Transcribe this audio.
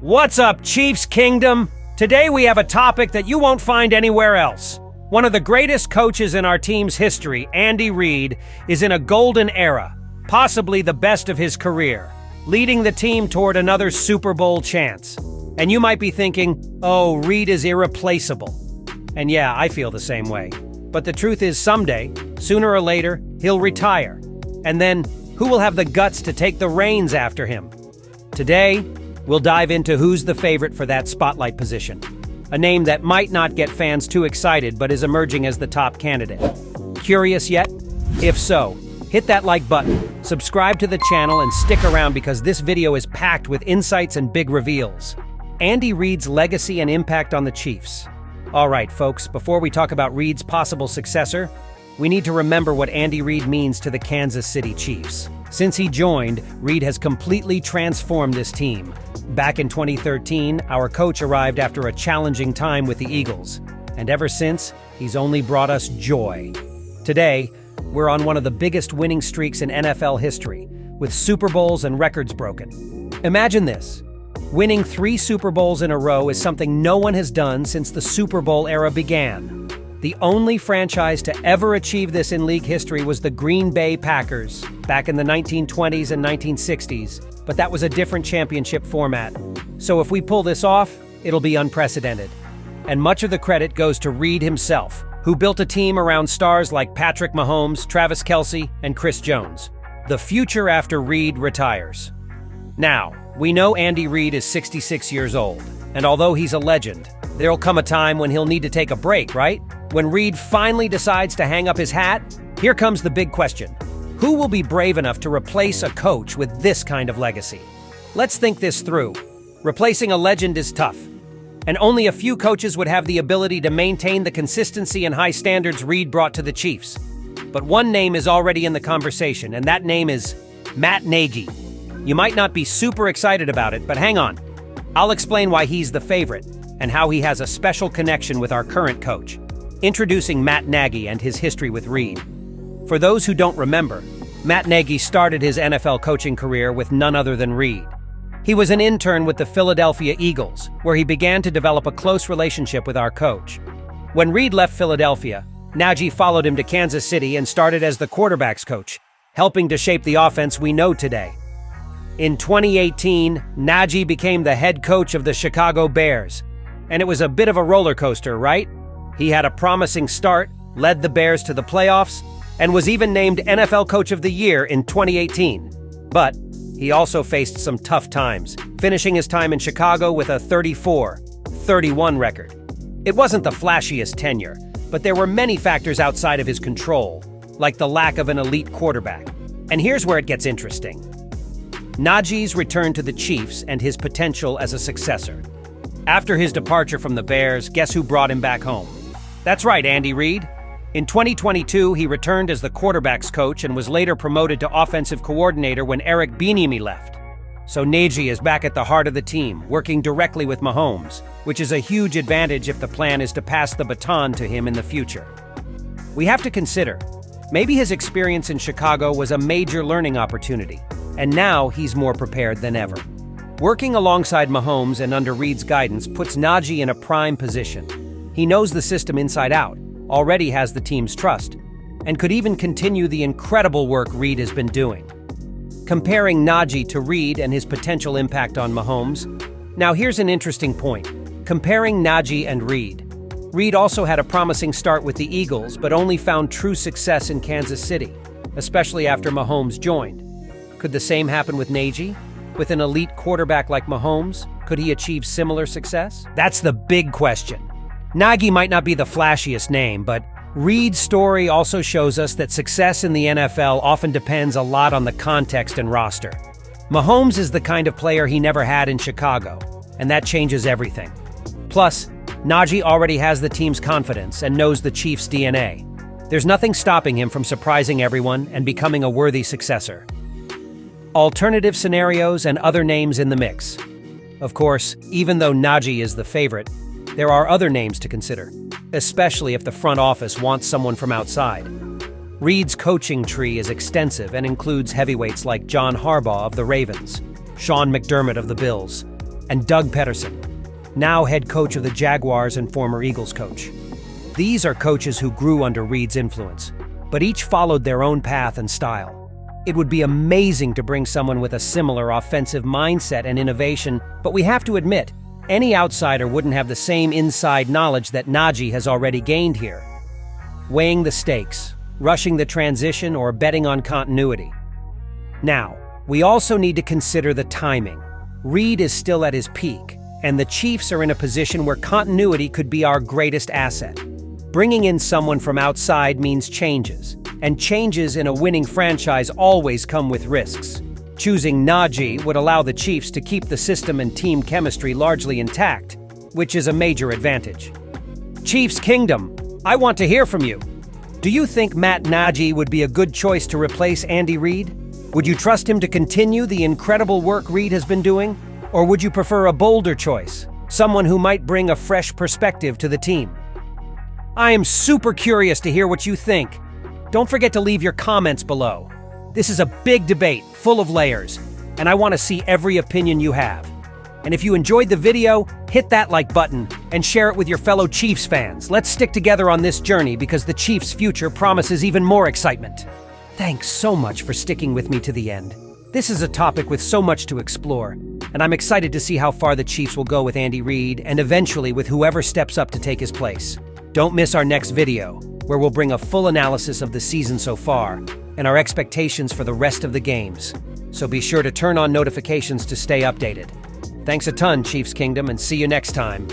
What's up, Chiefs Kingdom? Today we have a topic that you won't find anywhere else. One of the greatest coaches in our team's history, Andy Reid, is in a golden era, possibly the best of his career, leading the team toward another Super Bowl chance. And you might be thinking, oh, Reid is irreplaceable. And yeah, I feel the same way. But the truth is someday, sooner or later, he'll retire. And then, who will have the guts to take the reins after him? Today, we'll dive into who's the favorite for that spotlight position. A name that might not get fans too excited, but is emerging as the top candidate. Curious yet? If so, hit that like button, subscribe to the channel, and stick around because this video is packed with insights and big reveals. Andy Reid's legacy and impact on the Chiefs. All right, folks, before we talk about Reid's possible successor, we need to remember what Andy Reid means to the Kansas City Chiefs. Since he joined, Reid has completely transformed this team. Back in 2013, our coach arrived after a challenging time with the Eagles, and ever since, he's only brought us joy. Today, we're on one of the biggest winning streaks in NFL history, with Super Bowls and records broken. Imagine this. Winning 3 Super Bowls in a row is something no one has done since the Super Bowl era began. The only franchise to ever achieve this in league history was the Green Bay Packers back in the 1920s and 1960s, but that was a different championship format. So if we pull this off, it'll be unprecedented. And much of the credit goes to Reid himself, who built a team around stars like Patrick Mahomes, Travis Kelce, and Chris Jones. The future after Reid retires. Now, we know Andy Reid is 66 years old, and although he's a legend, there'll come a time when he'll need to take a break, right? When Reid finally decides to hang up his hat, here comes the big question. Who will be brave enough to replace a coach with this kind of legacy? Let's think this through. Replacing a legend is tough, and only a few coaches would have the ability to maintain the consistency and high standards Reid brought to the Chiefs. But one name is already in the conversation, and that name is Matt Nagy. You might not be super excited about it, but hang on. I'll explain why he's the favorite and how he has a special connection with our current coach. Introducing Matt Nagy and his history with Reid. For those who don't remember, Matt Nagy started his NFL coaching career with none other than Reid. He was an intern with the Philadelphia Eagles, where he began to develop a close relationship with our coach. When Reid left Philadelphia, Nagy followed him to Kansas City and started as the quarterback's coach, helping to shape the offense we know today. In 2018, Nagy became the head coach of the Chicago Bears. And it was a bit of a roller coaster, right? He had a promising start, led the Bears to the playoffs, and was even named NFL Coach of the Year in 2018. But he also faced some tough times, finishing his time in Chicago with a 34-31 record. It wasn't the flashiest tenure, but there were many factors outside of his control, like the lack of an elite quarterback. And here's where it gets interesting. Nagy's return to the Chiefs and his potential as a successor. After his departure from the Bears, guess who brought him back home? That's right, Andy Reid. In 2022, he returned as the quarterback's coach and was later promoted to offensive coordinator when Eric Bieniemy left. So Nagy is back at the heart of the team, working directly with Mahomes, which is a huge advantage if the plan is to pass the baton to him in the future. We have to consider, maybe his experience in Chicago was a major learning opportunity, and now he's more prepared than ever. Working alongside Mahomes and under Reid's guidance puts Nagy in a prime position. He knows the system inside out, already has the team's trust, and could even continue the incredible work Reid has been doing. Comparing Nagy to Reid and his potential impact on Mahomes. Now here's an interesting point. Comparing Nagy and Reid. Reid also had a promising start with the Eagles, but only found true success in Kansas City, especially after Mahomes joined. Could the same happen with Nagy? With an elite quarterback like Mahomes, could he achieve similar success? That's the big question. Nagy might not be the flashiest name, but Reid's story also shows us that success in the NFL often depends a lot on the context and roster. Mahomes is the kind of player he never had in Chicago, and that changes everything. Plus, Nagy already has the team's confidence and knows the Chiefs' DNA. There's nothing stopping him from surprising everyone and becoming a worthy successor. Alternative scenarios and other names in the mix. Of course, even though Nagy is the favorite, there are other names to consider, especially if the front office wants someone from outside. Reid's coaching tree is extensive and includes heavyweights like John Harbaugh of the Ravens, Sean McDermott of the Bills, and Doug Peterson, now head coach of the Jaguars and former Eagles coach. These are coaches who grew under Reid's influence, but each followed their own path and style. It would be amazing to bring someone with a similar offensive mindset and innovation, but we have to admit, any outsider wouldn't have the same inside knowledge that Nagy has already gained here. Weighing the stakes, rushing the transition, or betting on continuity. Now, we also need to consider the timing. Reid is still at his peak, and the Chiefs are in a position where continuity could be our greatest asset. Bringing in someone from outside means changes, and changes in a winning franchise always come with risks. Choosing Nagy would allow the Chiefs to keep the system and team chemistry largely intact, which is a major advantage. Chiefs Kingdom, I want to hear from you. Do you think Matt Nagy would be a good choice to replace Andy Reid? Would you trust him to continue the incredible work Reid has been doing? Or would you prefer a bolder choice, someone who might bring a fresh perspective to the team? I am super curious to hear what you think. Don't forget to leave your comments below. This is a big debate, full of layers, and I want to see every opinion you have. And if you enjoyed the video, hit that like button and share it with your fellow Chiefs fans. Let's stick together on this journey because the Chiefs' future promises even more excitement. Thanks so much for sticking with me to the end. This is a topic with so much to explore, and I'm excited to see how far the Chiefs will go with Andy Reid and eventually with whoever steps up to take his place. Don't miss our next video, where we'll bring a full analysis of the season so far and our expectations for the rest of the games. So be sure to turn on notifications to stay updated. Thanks a ton, Chiefs Kingdom, and see you next time.